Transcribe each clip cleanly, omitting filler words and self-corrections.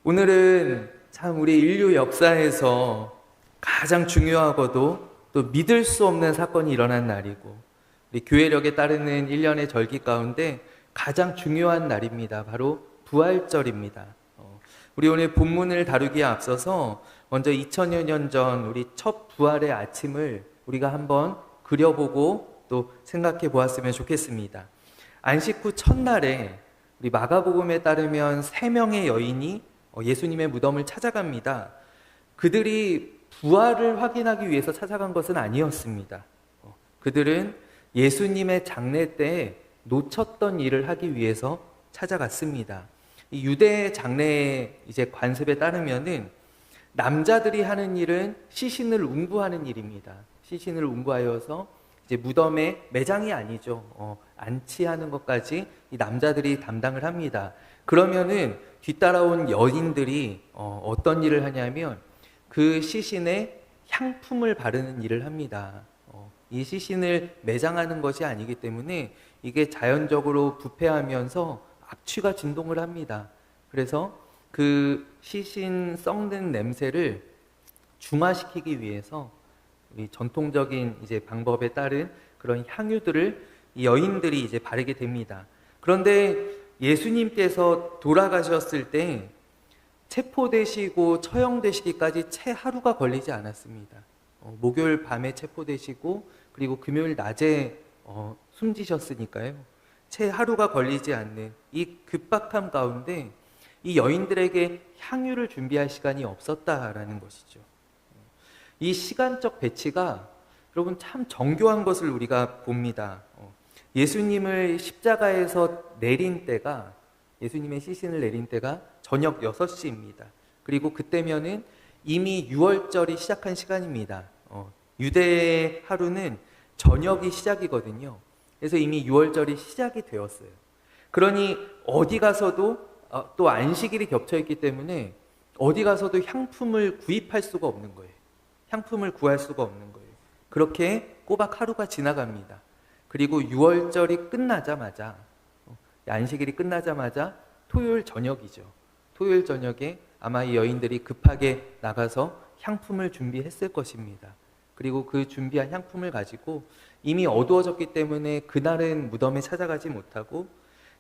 오늘은 참 우리 인류 역사에서 가장 중요하고도 또 믿을 수 없는 사건이 일어난 날이고, 우리 교회력에 따르는 1년의 절기 가운데 가장 중요한 날입니다. 바로 부활절입니다. 우리 오늘 본문을 다루기에 앞서서 먼저 2000여 년 전 우리 첫 부활의 아침을 우리가 한번 그려보고 또 생각해 보았으면 좋겠습니다. 안식 후 첫날에 우리 마가복음에 따르면 3명의 여인이 예수님의 무덤을 찾아갑니다. 그들이 부활을 확인하기 위해서 찾아간 것은 아니었습니다. 그들은 예수님의 장례 때 놓쳤던 일을 하기 위해서 찾아갔습니다. 이 유대 장례의 이제 관습에 따르면은 남자들이 하는 일은 시신을 운구하는 일입니다. 시신을 운구하여서 이제 무덤에 매장이 아니죠. 안치하는 것까지 이 남자들이 담당을 합니다. 그러면은 뒤따라온 여인들이 어떤 일을 하냐면 그 시신에 향품을 바르는 일을 합니다. 이 시신을 매장하는 것이 아니기 때문에 이게 자연적으로 부패하면서 악취가 진동을 합니다. 그래서 그 시신 썩는 냄새를 중화시키기 위해서 이 전통적인 이제 방법에 따른 그런 향유들을 이 여인들이 이제 바르게 됩니다. 그런데 예수님께서 돌아가셨을 때 체포되시고 처형되시기까지 채 하루가 걸리지 않았습니다. 목요일 밤에 체포되시고 그리고 금요일 낮에 숨지셨으니까요. 채 하루가 걸리지 않는 이 급박함 가운데 이 여인들에게 향유를 준비할 시간이 없었다라는 것이죠. 이 시간적 배치가 여러분 참 정교한 것을 우리가 봅니다. 예수님을 십자가에서 내린 때가, 예수님의 시신을 내린 때가 저녁 6시입니다. 그리고 그때면은 이미 유월절이 시작한 시간입니다. 유대의 하루는 저녁이 시작이거든요. 그래서 이미 유월절이 시작이 되었어요. 그러니 어디 가서도 또 안식일이 겹쳐있기 때문에 어디 가서도 향품을 구입할 수가 없는 거예요. 향품을 구할 수가 없는 거예요. 그렇게 꼬박 하루가 지나갑니다. 그리고 유월절이 끝나자마자, 안식일이 끝나자마자 토요일 저녁이죠. 토요일 저녁에 아마 이 여인들이 급하게 나가서 향품을 준비했을 것입니다. 그리고 그 준비한 향품을 가지고 이미 어두워졌기 때문에 그날은 무덤에 찾아가지 못하고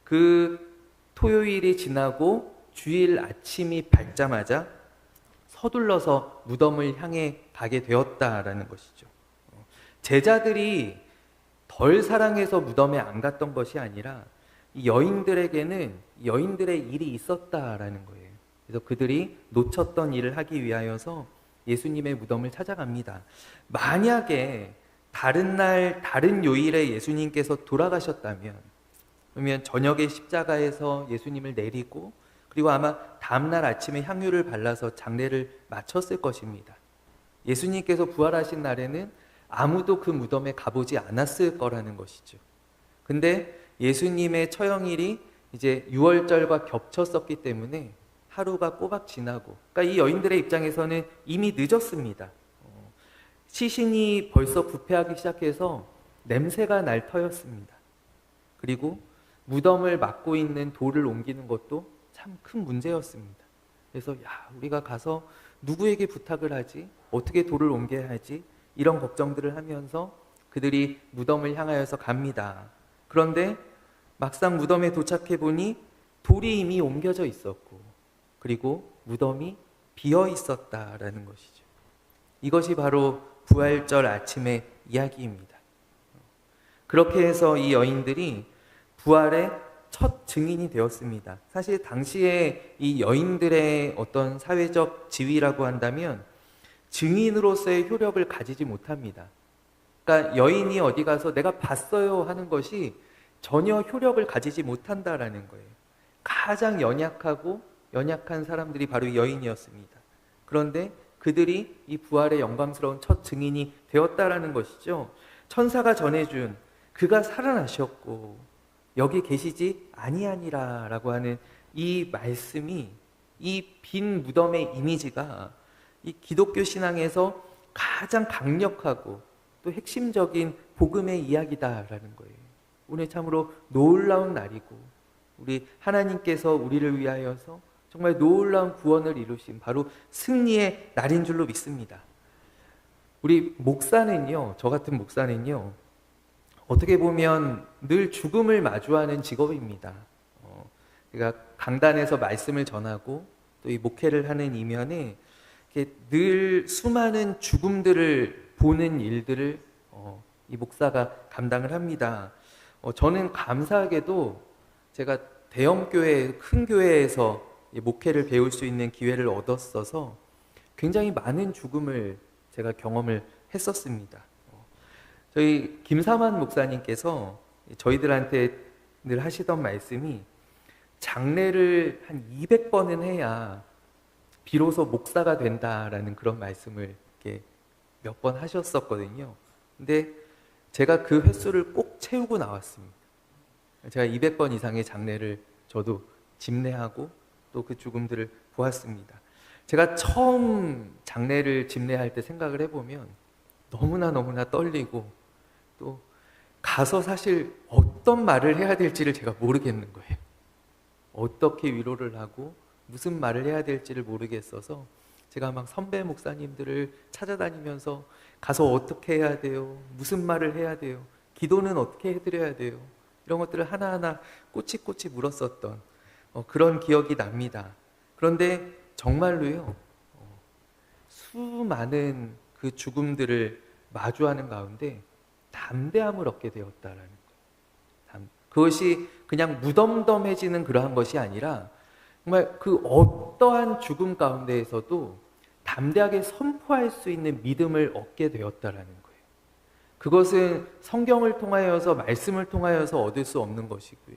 그 토요일이 지나고 주일 아침이 밝자마자 서둘러서 무덤을 향해 가게 되었다라는 것이죠. 제자들이 덜 사랑해서 무덤에 안 갔던 것이 아니라 이 여인들에게는 여인들의 일이 있었다라는 거예요. 그래서 그들이 놓쳤던 일을 하기 위하여서 예수님의 무덤을 찾아갑니다. 만약에 다른 날 다른 요일에 예수님께서 돌아가셨다면, 그러면 저녁에 십자가에서 예수님을 내리고 그리고 아마 다음날 아침에 향유를 발라서 장례를 마쳤을 것입니다. 예수님께서 부활하신 날에는 아무도 그 무덤에 가보지 않았을 거라는 것이죠. 근데 예수님의 처형일이 이제 유월절과 겹쳤었기 때문에 하루가 꼬박 지나고, 그러니까 이 여인들의 입장에서는 이미 늦었습니다. 시신이 벌써 부패하기 시작해서 냄새가 날 터였습니다. 그리고 무덤을 막고 있는 돌을 옮기는 것도 참 큰 문제였습니다. 그래서 우리가 가서 누구에게 부탁을 하지? 어떻게 돌을 옮겨야 하지? 이런 걱정들을 하면서 그들이 무덤을 향하여서 갑니다. 그런데 막상 무덤에 도착해 보니 돌이 이미 옮겨져 있었고 그리고 무덤이 비어 있었다라는 것이죠. 이것이 바로 부활절 아침의 이야기입니다. 그렇게 해서 이 여인들이 부활의 첫 증인이 되었습니다. 사실 당시에 이 여인들의 어떤 사회적 지위라고 한다면 증인으로서의 효력을 가지지 못합니다. 그러니까 여인이 어디 가서 내가 봤어요 하는 것이 전혀 효력을 가지지 못한다라는 거예요. 가장 연약한 사람들이 바로 여인이었습니다. 그런데 그들이 이 부활의 영광스러운 첫 증인이 되었다라는 것이죠. 천사가 전해준 그가 살아나셨고 여기 계시지 아니하니라 라고 하는 이 말씀이, 이 빈 무덤의 이미지가 이 기독교 신앙에서 가장 강력하고 또 핵심적인 복음의 이야기다라는 거예요. 오늘 참으로 놀라운 날이고 우리 하나님께서 우리를 위하여서 정말 놀라운 구원을 이루신 바로 승리의 날인 줄로 믿습니다. 우리 목사는요, 저 같은 목사는요, 어떻게 보면 늘 죽음을 마주하는 직업입니다. 그러니까 강단에서 말씀을 전하고 또 이 목회를 하는 이면에 늘 수많은 죽음들을 보는 일들을 이 목사가 감당을 합니다. 저는 감사하게도 제가 대형 교회, 큰 교회에서 목회를 배울 수 있는 기회를 얻었어서 굉장히 많은 죽음을 제가 경험을 했었습니다. 저희 김사만 목사님께서 저희들한테 늘 하시던 말씀이 장례를 한 200번은 해야 비로소 목사가 된다라는 그런 말씀을 이렇게 몇 번 하셨었거든요. 근데 제가 그 횟수를 꼭 채우고 나왔습니다. 제가 200번 이상의 장례를 저도 집례하고 또 그 죽음들을 보았습니다. 제가 처음 장례를 집례할 때 생각을 해보면 너무나 떨리고 또 가서 사실 어떤 말을 해야 될지를 제가 모르겠는 거예요. 어떻게 위로를 하고 무슨 말을 해야 될지를 모르겠어서 제가 막 선배 목사님들을 찾아다니면서 가서 어떻게 해야 돼요? 무슨 말을 해야 돼요? 기도는 어떻게 해드려야 돼요? 이런 것들을 하나하나 꼬치꼬치 물었었던 그런 기억이 납니다. 그런데 정말로요, 수많은 그 죽음들을 마주하는 가운데 담대함을 얻게 되었다라는 거예요. 그것이 그냥 무덤덤해지는 그러한 것이 아니라 정말 그 어떠한 죽음 가운데에서도 담대하게 선포할 수 있는 믿음을 얻게 되었다라는 거예요. 그것은 성경을 통하여서 말씀을 통하여서 얻을 수 없는 것이고요.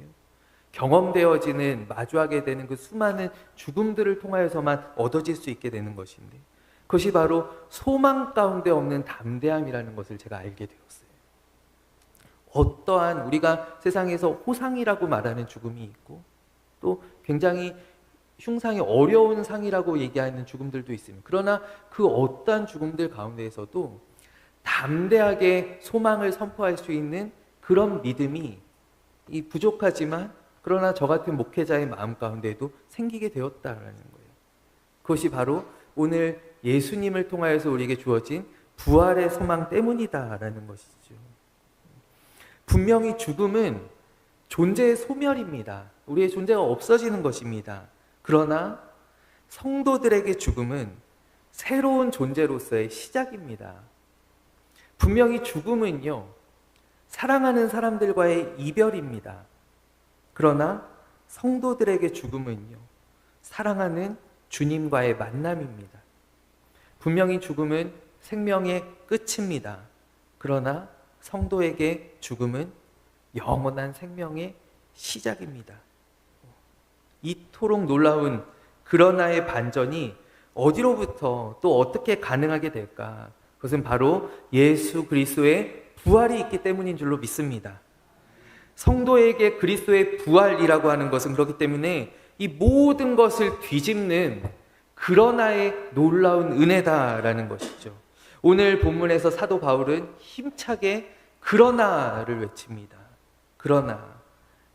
경험되어지는 마주하게 되는 그 수많은 죽음들을 통하여서만 얻어질 수 있게 되는 것인데 그것이 바로 소망 가운데 없는 담대함이라는 것을 제가 알게 되었어요. 어떠한 우리가 세상에서 호상이라고 말하는 죽음이 있고 또 굉장히 흉상이 어려운 상이라고 얘기하는 죽음들도 있습니다. 그러나 그 어떠한 죽음들 가운데에서도 담대하게 소망을 선포할 수 있는 그런 믿음이 부족하지만 그러나 저 같은 목회자의 마음 가운데에도 생기게 되었다라는 거예요. 그것이 바로 오늘 예수님을 통하여서 우리에게 주어진 부활의 소망 때문이다라는 것이죠. 분명히 죽음은 존재의 소멸입니다. 우리의 존재가 없어지는 것입니다. 그러나 성도들에게 죽음은 새로운 존재로서의 시작입니다. 분명히 죽음은요, 사랑하는 사람들과의 이별입니다. 그러나 성도들에게 죽음은요, 사랑하는 주님과의 만남입니다. 분명히 죽음은 생명의 끝입니다. 그러나 성도에게 죽음은 영원한 생명의 시작입니다. 이토록 놀라운 그러나의 반전이 어디로부터 또 어떻게 가능하게 될까? 그것은 바로 예수 그리스도의 부활이 있기 때문인 줄로 믿습니다. 성도에게 그리스도의 부활이라고 하는 것은 그렇기 때문에 이 모든 것을 뒤집는 그러나의 놀라운 은혜다라는 것이죠. 오늘 본문에서 사도 바울은 힘차게 그러나를 외칩니다. 그러나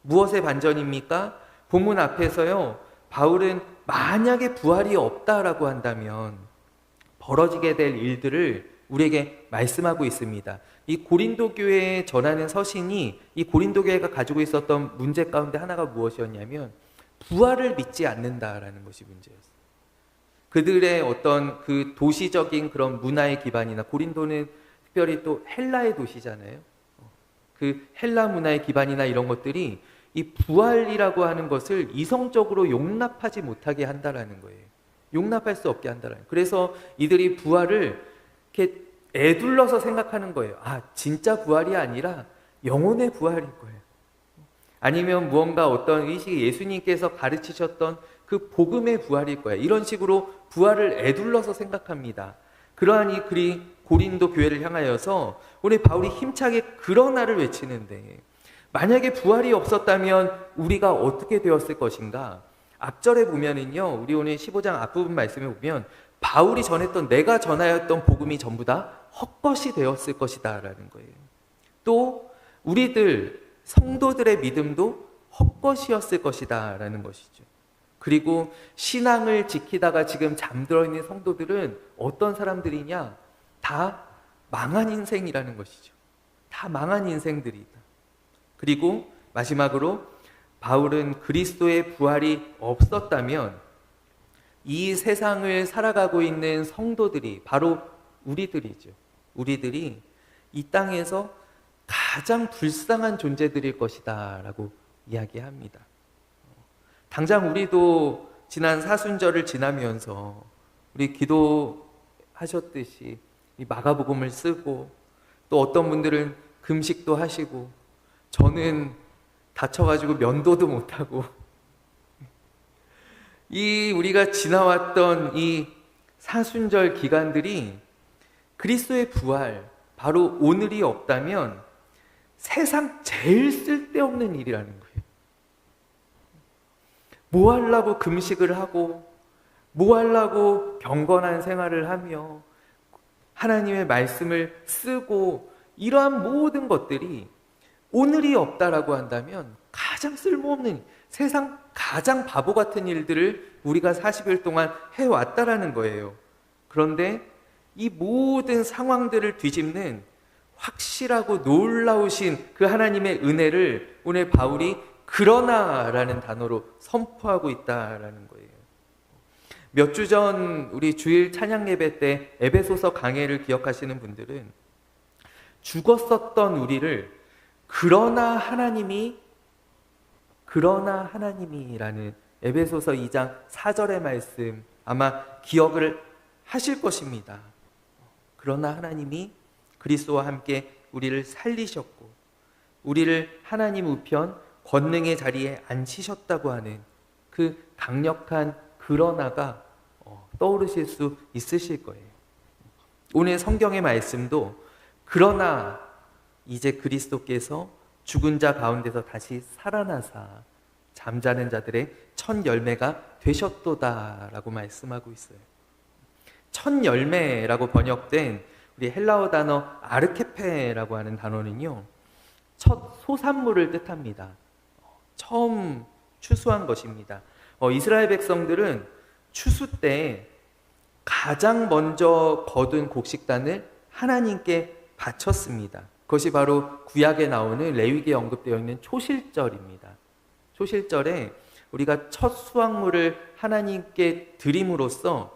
무엇의 반전입니까? 본문 앞에서요, 바울은 만약에 부활이 없다라고 한다면 벌어지게 될 일들을 우리에게 말씀하고 있습니다. 이 고린도 교회에 전하는 서신이 이 고린도 교회가 가지고 있었던 문제 가운데 하나가 무엇이었냐면 부활을 믿지 않는다라는 것이 문제였어요. 그들의 어떤 그 도시적인 그런 문화의 기반이나 고린도는 특별히 또 헬라의 도시잖아요. 그 헬라 문화의 기반이나 이런 것들이 이 부활이라고 하는 것을 이성적으로 용납하지 못하게 한다라는 거예요. 용납할 수 없게 한다라는 거예요. 그래서 이들이 부활을 이렇게 애둘러서 생각하는 거예요. 아, 진짜 부활이 아니라 영혼의 부활일 거예요. 아니면 무언가 어떤 의식이 예수님께서 가르치셨던 그 복음의 부활일 거예요. 이런 식으로 부활을 애둘러서 생각합니다. 그러하니 그리 고린도 교회를 향하여서 오늘 바울이 힘차게 그러나를 외치는데 만약에 부활이 없었다면 우리가 어떻게 되었을 것인가? 앞절에 보면은요, 우리 오늘 15장 앞부분 말씀에 보면 바울이 전했던 내가 전하였던 복음이 전부 다 헛것이 되었을 것이다 라는 거예요. 또 우리들 성도들의 믿음도 헛것이었을 것이다 라는 것이죠. 그리고 신앙을 지키다가 지금 잠들어 있는 성도들은 어떤 사람들이냐? 다 망한 인생이라는 것이죠. 다 망한 인생들이다. 그리고 마지막으로 바울은 그리스도의 부활이 없었다면 이 세상을 살아가고 있는 성도들이, 바로 우리들이죠. 우리들이 이 땅에서 가장 불쌍한 존재들일 것이다 라고 이야기합니다. 당장 우리도 지난 사순절을 지나면서 우리 기도하셨듯이 이 마가복음을 쓰고, 또 어떤 분들은 금식도 하시고, 저는 다쳐가지고 면도도 못하고, 이 우리가 지나왔던 이 사순절 기간들이 그리스도의 부활, 바로 오늘이 없다면 세상 제일 쓸데없는 일이라는 거예요. 뭐 하려고 금식을 하고, 뭐 하려고 경건한 생활을 하며 하나님의 말씀을 쓰고, 이러한 모든 것들이 오늘이 없다라고 한다면 가장 쓸모없는, 세상 가장 바보 같은 일들을 우리가 40일 동안 해왔다라는 거예요. 그런데 이 모든 상황들을 뒤집는 확실하고 놀라우신 그 하나님의 은혜를 오늘 바울이 그러나라는 단어로 선포하고 있다라는 거예요. 몇 주 전 우리 주일 찬양 예배 때 에베소서 강해를 기억하시는 분들은 죽었었던 우리를 그러나 하나님이라는 에베소서 2장 4절의 말씀 아마 기억을 하실 것입니다. 그러나 하나님이 그리스도와 함께 우리를 살리셨고 우리를 하나님 우편 권능의 자리에 앉히셨다고 하는 그 강력한 그러나가 떠오르실 수 있으실 거예요. 오늘 성경의 말씀도 그러나 이제 그리스도께서 죽은 자 가운데서 다시 살아나사 잠자는 자들의 첫 열매가 되셨도다라고 말씀하고 있어요. 첫 열매라고 번역된 우리 헬라어 단어 아르케페라고 하는 단어는요, 첫 소산물을 뜻합니다. 처음 추수한 것입니다. 이스라엘 백성들은 추수 때 가장 먼저 거둔 곡식단을 하나님께 바쳤습니다. 그것이 바로 구약에 나오는 레위기에 언급되어 있는 초실절입니다. 초실절에 우리가 첫 수확물을 하나님께 드림으로써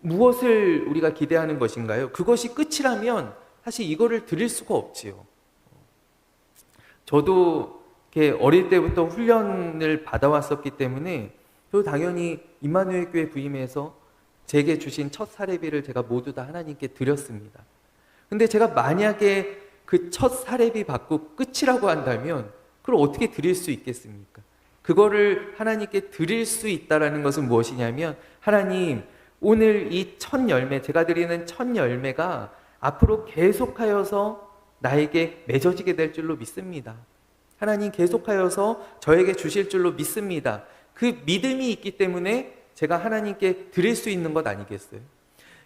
무엇을 우리가 기대하는 것인가요? 그것이 끝이라면 사실 이거를 드릴 수가 없지요. 저도 이렇게 어릴 때부터 훈련을 받아왔었기 때문에 저도 당연히 임마누엘 교회 부임해서 제게 주신 첫 사례비를 제가 모두 다 하나님께 드렸습니다. 근데 제가 만약에 그 첫 사례비 받고 끝이라고 한다면 그걸 어떻게 드릴 수 있겠습니까? 그거를 하나님께 드릴 수 있다는 것은 무엇이냐면, 하나님, 오늘 이 첫 열매, 제가 드리는 첫 열매가 앞으로 계속하여서 나에게 맺어지게 될 줄로 믿습니다. 하나님, 계속하여서 저에게 주실 줄로 믿습니다. 그 믿음이 있기 때문에 제가 하나님께 드릴 수 있는 것 아니겠어요?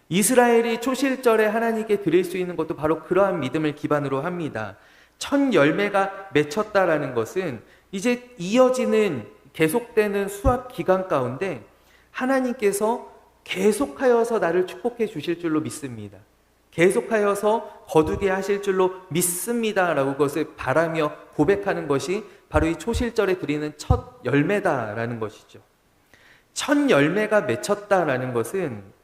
이스라엘이 초실절에 하나님께 드릴 수 있는 것도 바로 그러한 믿음을 기반으로 합니다. 첫 열매가 맺혔다라는 것은 이제 이어지는 계속되는 수확 기간 가운데 하나님께서 계속하여서 나를 축복해 주실 줄로 믿습니다. 계속하여서 거두게 하실 줄로 믿습니다라고 그것을 바라며 고백하는 것이 바로 이 초실절에 드리는 첫 열매다라는 것이죠. 첫 열매가 맺혔다라는 것은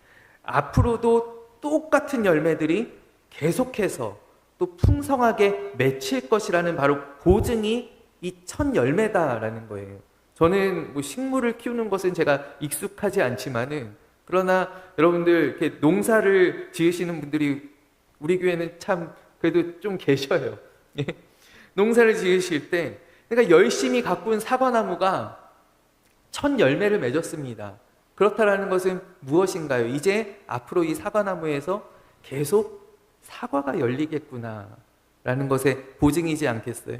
앞으로도 똑같은 열매들이 계속해서 또 풍성하게 맺힐 것이라는 바로 보증이 이 첫 열매다라는 거예요. 저는 식물을 키우는 것은 제가 익숙하지 않지만은, 그러나 여러분들 이렇게 농사를 지으시는 분들이 우리 교회는 참 그래도 좀 계셔요. 농사를 지으실 때 그러니까 열심히 가꾼 사과나무가 첫 열매를 맺었습니다. 그렇다라는 것은 무엇인가요? 이제 앞으로 이 사과나무에서 계속 사과가 열리겠구나라는 것의 보증이지 않겠어요?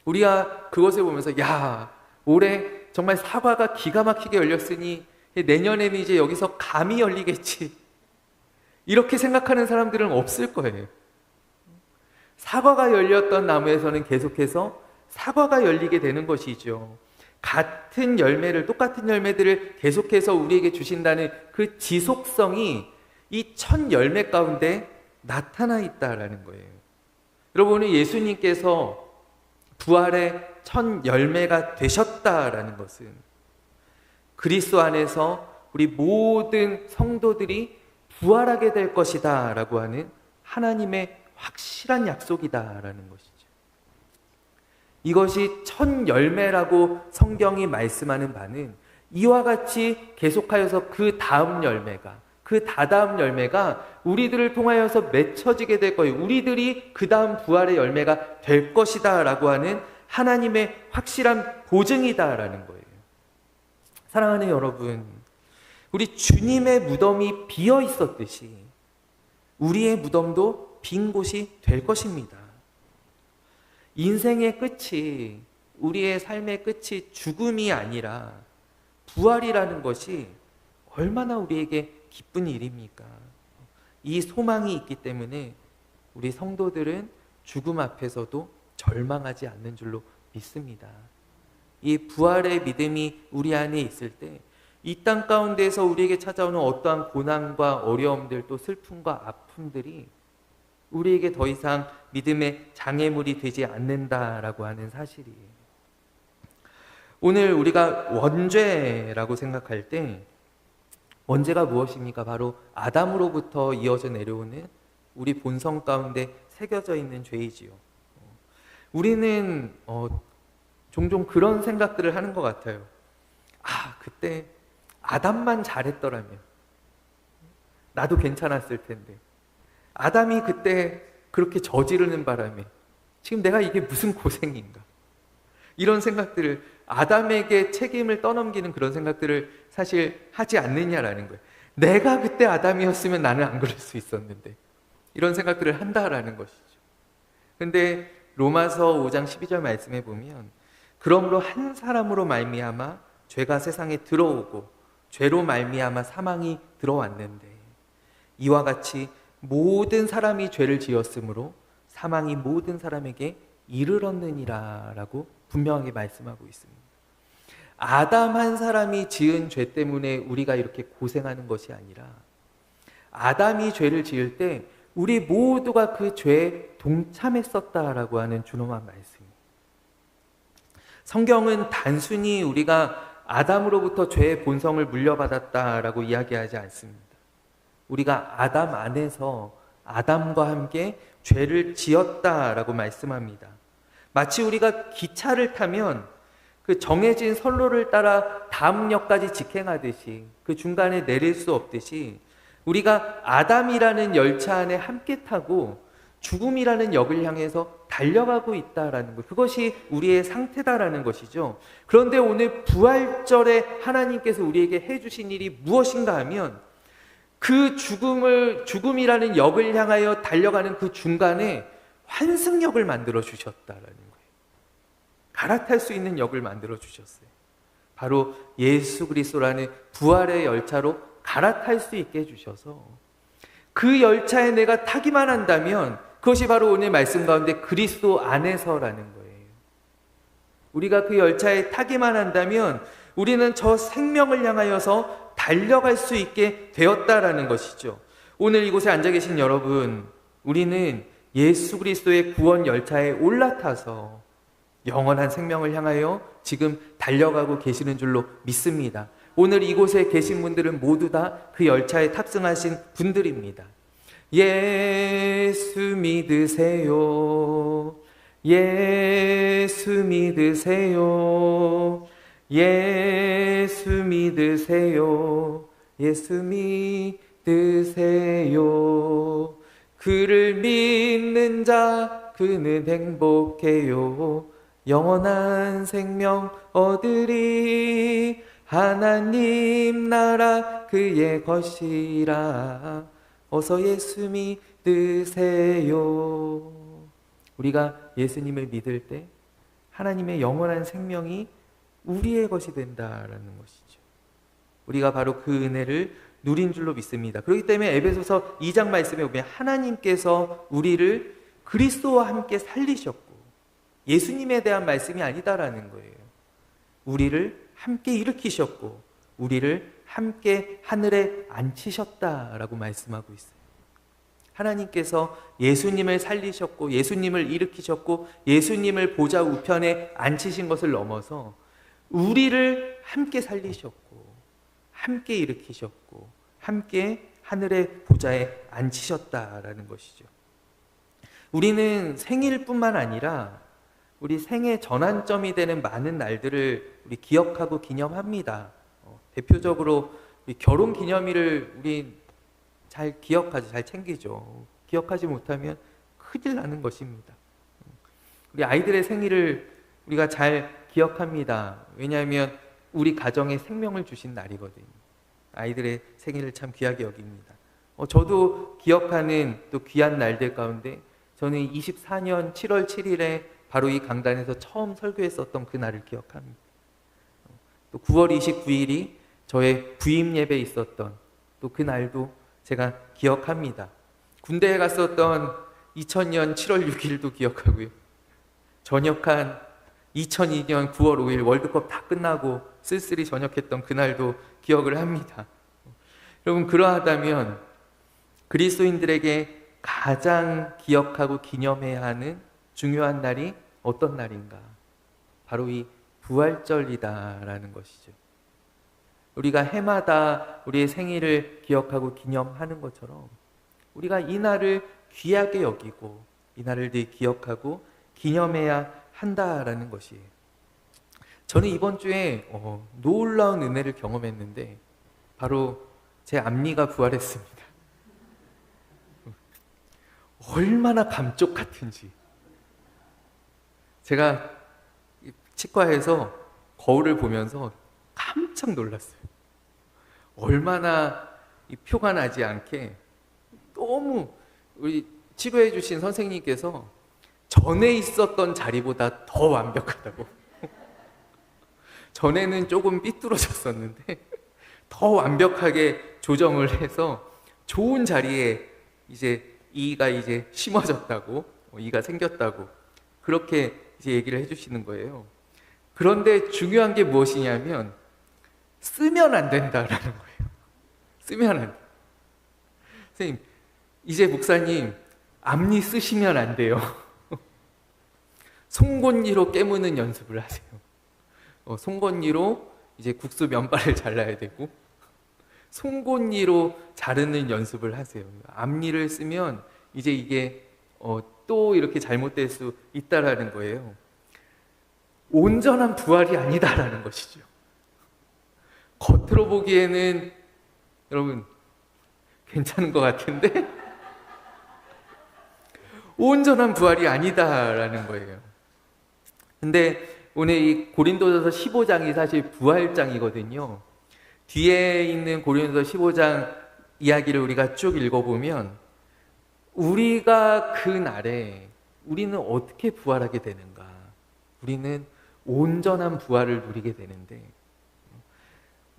우리가 그것을 보면서 야, 올해 정말 사과가 기가 막히게 열렸으니 내년에는 이제 여기서 감이 열리겠지, 이렇게 생각하는 사람들은 없을 거예요. 사과가 열렸던 나무에서는 계속해서 사과가 열리게 되는 것이죠. 같은 열매를, 똑같은 열매들을 계속해서 우리에게 주신다는 그 지속성이 이 첫 열매 가운데 나타나 있다라는 거예요. 여러분, 오늘 예수님께서 부활의 첫 열매가 되셨다라는 것은 그리스도 안에서 우리 모든 성도들이 부활하게 될 것이다 라고 하는 하나님의 확실한 약속이다라는 것이죠. 이것이 첫 열매라고 성경이 말씀하는 바는 이와 같이 계속하여서 그 다음 열매가, 그 다다음 열매가 우리들을 통하여서 맺혀지게 될 거예요. 우리들이 그 다음 부활의 열매가 될 것이다 라고 하는 하나님의 확실한 보증이다라는 거예요. 사랑하는 여러분, 우리 주님의 무덤이 비어 있었듯이 우리의 무덤도 빈 곳이 될 것입니다. 인생의 끝이, 우리의 삶의 끝이 죽음이 아니라 부활이라는 것이 얼마나 우리에게 기쁜 일입니까? 이 소망이 있기 때문에 우리 성도들은 죽음 앞에서도 절망하지 않는 줄로 믿습니다. 이 부활의 믿음이 우리 안에 있을 때 이 땅 가운데에서 우리에게 찾아오는 어떠한 고난과 어려움들, 또 슬픔과 아픔들이 우리에게 더 이상 믿음의 장애물이 되지 않는다라고 하는 사실이에요. 오늘 우리가 원죄라고 생각할 때 원죄가 무엇입니까? 바로 아담으로부터 이어져 내려오는 우리 본성 가운데 새겨져 있는 죄이지요. 우리는 종종 그런 생각들을 하는 것 같아요. 그때 아담만 잘했더라면 나도 괜찮았을 텐데, 아담이 그때 그렇게 저지르는 바람에 지금 내가 이게 무슨 고생인가, 이런 생각들을, 아담에게 책임을 떠넘기는 그런 생각들을 사실 하지 않느냐라는 거예요. 내가 그때 아담이었으면 나는 안 그럴 수 있었는데, 이런 생각들을 한다라는 것이죠. 근데 로마서 5장 12절 말씀에 보면, 그러므로 한 사람으로 말미암아 죄가 세상에 들어오고 죄로 말미암아 사망이 들어왔는데 이와 같이 모든 사람이 죄를 지었으므로 사망이 모든 사람에게 이르렀느니라 라고 분명하게 말씀하고 있습니다. 아담 한 사람이 지은 죄 때문에 우리가 이렇게 고생하는 것이 아니라 아담이 죄를 지을 때 우리 모두가 그 죄에 동참했었다라고 하는 준엄한 말씀입니다. 성경은 단순히 우리가 아담으로부터 죄의 본성을 물려받았다라고 이야기하지 않습니다. 우리가 아담 안에서 아담과 함께 죄를 지었다라고 말씀합니다. 마치 우리가 기차를 타면 그 정해진 선로를 따라 다음 역까지 직행하듯이, 그 중간에 내릴 수 없듯이 우리가 아담이라는 열차 안에 함께 타고 죽음이라는 역을 향해서 달려가고 있다라는 것, 그것이 우리의 상태다라는 것이죠. 그런데 오늘 부활절에 하나님께서 우리에게 해주신 일이 무엇인가 하면, 그 죽음이라는 역을 향하여 달려가는 그 중간에 환승역을 만들어 주셨다라는 거예요. 갈아탈 수 있는 역을 만들어 주셨어요. 바로 예수 그리스도라는 부활의 열차로 갈아탈 수 있게 해주셔서 그 열차에 내가 타기만 한다면 그것이 바로 오늘 말씀 가운데 그리스도 안에서라는 거예요. 우리가 그 열차에 타기만 한다면 우리는 저 생명을 향하여서 달려갈 수 있게 되었다라는 것이죠. 오늘 이곳에 앉아 계신 여러분, 우리는 예수 그리스도의 구원 열차에 올라타서 영원한 생명을 향하여 지금 달려가고 계시는 줄로 믿습니다. 오늘 이곳에 계신 분들은 모두 다 그 열차에 탑승하신 분들입니다. 예수 믿으세요. 예수 믿으세요. 예수 믿으세요. 예수 믿으세요. 그를 믿는 자 그는 행복해요. 영원한 생명 얻으리. 하나님 나라 그의 것이라. 어서 예수 믿으세요. 우리가 예수님을 믿을 때 하나님의 영원한 생명이 우리의 것이 된다라는 것이죠. 우리가 바로 그 은혜를 누린 줄로 믿습니다. 그렇기 때문에 에베소서 2장 말씀에 보면 하나님께서 우리를 그리스도와 함께 살리셨고, 예수님에 대한 말씀이 아니다라는 거예요. 우리를 함께 일으키셨고 우리를 함께 하늘에 앉히셨다라고 말씀하고 있어요. 하나님께서 예수님을 살리셨고 예수님을 일으키셨고 예수님을 보좌 우편에 앉히신 것을 넘어서 우리를 함께 살리셨고 함께 일으키셨고 함께 하늘의 보좌에 앉히셨다라는 것이죠. 우리는 생일뿐만 아니라 우리 생의 전환점이 되는 많은 날들을 우리 기억하고 기념합니다. 대표적으로 우리 결혼 기념일을 우리 잘 기억하죠. 잘 챙기죠. 기억하지 못하면 큰일 나는 것입니다. 우리 아이들의 생일을 우리가 잘 기억합니다. 왜냐하면 우리 가정에 생명을 주신 날이거든요. 아이들의 생일을 참 귀하게 여깁니다. 저도 기억하는 또 귀한 날들 가운데 저는 24년 7월 7일에 바로 이 강단에서 처음 설교했었던 그 날을 기억합니다. 또 9월 29일이 저의 부임 예배에 있었던 또 그 날도 제가 기억합니다. 군대에 갔었던 2000년 7월 6일도 기억하고요. 전역한 2002년 9월 5일 월드컵 다 끝나고 쓸쓸히 전역했던 그날도 기억을 합니다. 여러분, 그러하다면 그리스도인들에게 가장 기억하고 기념해야 하는 중요한 날이 어떤 날인가? 바로 이 부활절이다라는 것이죠. 우리가 해마다 우리의 생일을 기억하고 기념하는 것처럼 우리가 이 날을 귀하게 여기고 이 날을 늘 기억하고 기념해야 한다라는 것이에요. 저는 이번 주에 놀라운 은혜를 경험했는데 바로 제 앞니가 부활했습니다. 얼마나 감쪽 같은지. 제가 치과에서 거울을 보면서 깜짝 놀랐어요. 얼마나 이 표가 나지 않게 너무 우리 치료해 주신 선생님께서 전에 있었던 자리보다 더 완벽하다고. 전에는 조금 삐뚤어졌었는데 더 완벽하게 조정을 해서 좋은 자리에 이제 이가 이제 심어졌다고, 이가 생겼다고 그렇게 이제 얘기를 해주시는 거예요. 그런데 중요한 게 무엇이냐면 쓰면 안 된다라는 거예요. 쓰면 안 돼. 선생님, 이제 목사님 앞니 쓰시면 안 돼요. 송곳니로 깨무는 연습을 하세요. 송곳니로 이제 국수 면발을 잘라야 되고 송곳니로 자르는 연습을 하세요. 앞니를 쓰면 이제 이게 또 이렇게 잘못될 수 있다라는 거예요. 온전한 부활이 아니다라는 것이죠. 겉으로 보기에는 여러분 괜찮은 것 같은데 온전한 부활이 아니다라는 거예요. 근데 오늘 이 고린도전서 15장이 사실 부활장이거든요. 뒤에 있는 고린도전서 15장 이야기를 우리가 쭉 읽어보면 우리가 그 날에 우리는 어떻게 부활하게 되는가? 우리는 온전한 부활을 누리게 되는데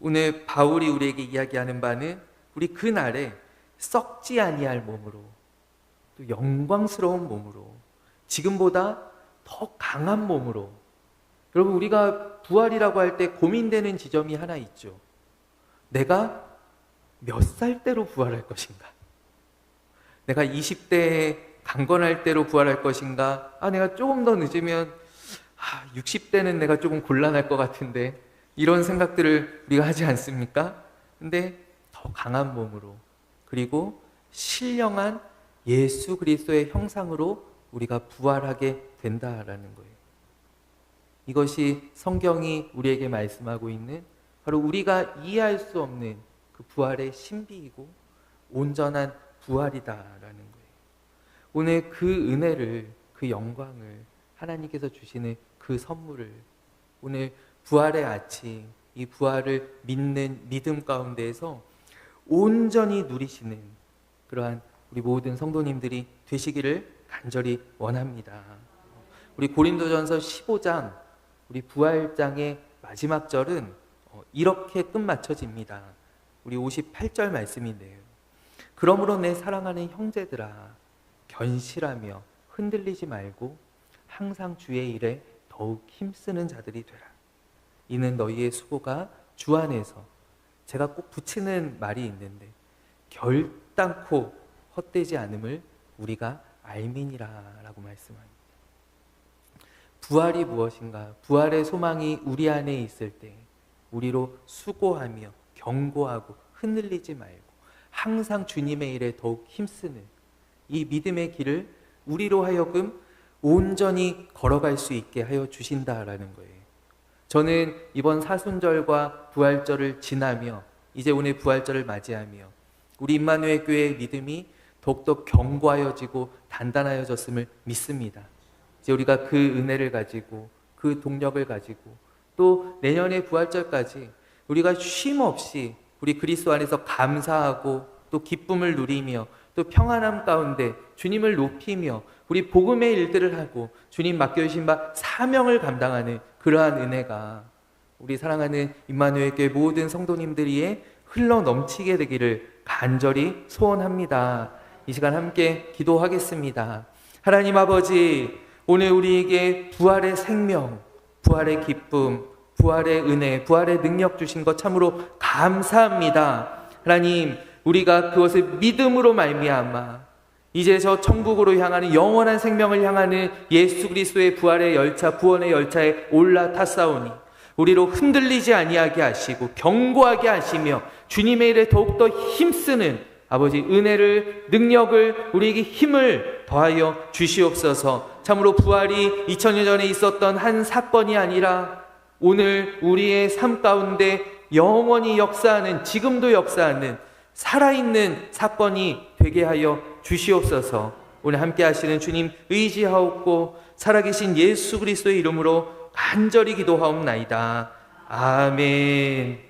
오늘 바울이 우리에게 이야기하는 바는 우리 그 날에 썩지 아니할 몸으로 또 영광스러운 몸으로 지금보다 더 강한 몸으로. 여러분, 우리가 부활이라고 할 때 고민되는 지점이 하나 있죠. 내가 몇 살 때로 부활할 것인가? 내가 20대에 강건할 때로 부활할 것인가? 내가 조금 더 늦으면 60대는 내가 조금 곤란할 것 같은데 이런 생각들을 우리가 하지 않습니까? 근데 더 강한 몸으로 그리고 신령한 예수 그리스도의 형상으로 우리가 부활하게 된다라는 거예요. 이것이 성경이 우리에게 말씀하고 있는 바로 우리가 이해할 수 없는 그 부활의 신비이고 온전한 부활이다라는 거예요. 오늘 그 은혜를, 그 영광을 하나님께서 주시는 그 선물을 오늘 부활의 아침, 이 부활을 믿는 믿음 가운데에서 온전히 누리시는 그러한 우리 모든 성도님들이 되시기를 간절히 원합니다. 우리 고린도전서 15장, 우리 부활장의 마지막 절은 이렇게 끝마쳐집니다. 우리 58절 말씀인데요. 그러므로 내 사랑하는 형제들아, 견실하며 흔들리지 말고 항상 주의 일에 더욱 힘쓰는 자들이 되라. 이는 너희의 수고가 주 안에서, 제가 꼭 붙이는 말이 있는데, 결단코 헛되지 않음을 우리가 알미니라 라고 말씀합니다. 부활이 무엇인가? 부활의 소망이 우리 안에 있을 때 우리로 수고하며 경고하고 흔들리지 말고 항상 주님의 일에 더욱 힘쓰는 이 믿음의 길을 우리로 하여금 온전히 걸어갈 수 있게 하여 주신다라는 거예요. 저는 이번 사순절과 부활절을 지나며 이제 오늘 부활절을 맞이하며 우리 임마누엘 교회의 믿음이 더욱더 견고하여지고 단단하여졌음을 믿습니다. 이제 우리가 그 은혜를 가지고 그 동력을 가지고 또 내년의 부활절까지 우리가 쉼 없이 우리 그리스도 안에서 감사하고 또 기쁨을 누리며 또 평안함 가운데 주님을 높이며 우리 복음의 일들을 하고 주님 맡겨주신 바 사명을 감당하는 그러한 은혜가 우리 사랑하는 임마누엘 교회 모든 성도님들이 흘러 넘치게 되기를 간절히 소원합니다. 이 시간 함께 기도하겠습니다. 하나님 아버지, 오늘 우리에게 부활의 생명, 부활의 기쁨, 부활의 은혜, 부활의 능력 주신 것 참으로 감사합니다. 하나님, 우리가 그것을 믿음으로 말미암아 이제 저 천국으로 향하는 영원한 생명을 향하는 예수 그리스도의 부활의 열차, 구원의 열차에 올라탔사오니 우리로 흔들리지 아니하게 하시고 견고하게 하시며 주님의 일에 더욱더 힘쓰는 아버지 은혜를, 능력을, 우리에게 힘을 더하여 주시옵소서. 참으로 부활이 2000년 전에 있었던 한 사건이 아니라 오늘 우리의 삶 가운데 영원히 역사하는, 지금도 역사하는 살아있는 사건이 되게 하여 주시옵소서. 오늘 함께 하시는 주님 의지하옵고 살아계신 예수 그리스도의 이름으로 간절히 기도하옵나이다. 아멘.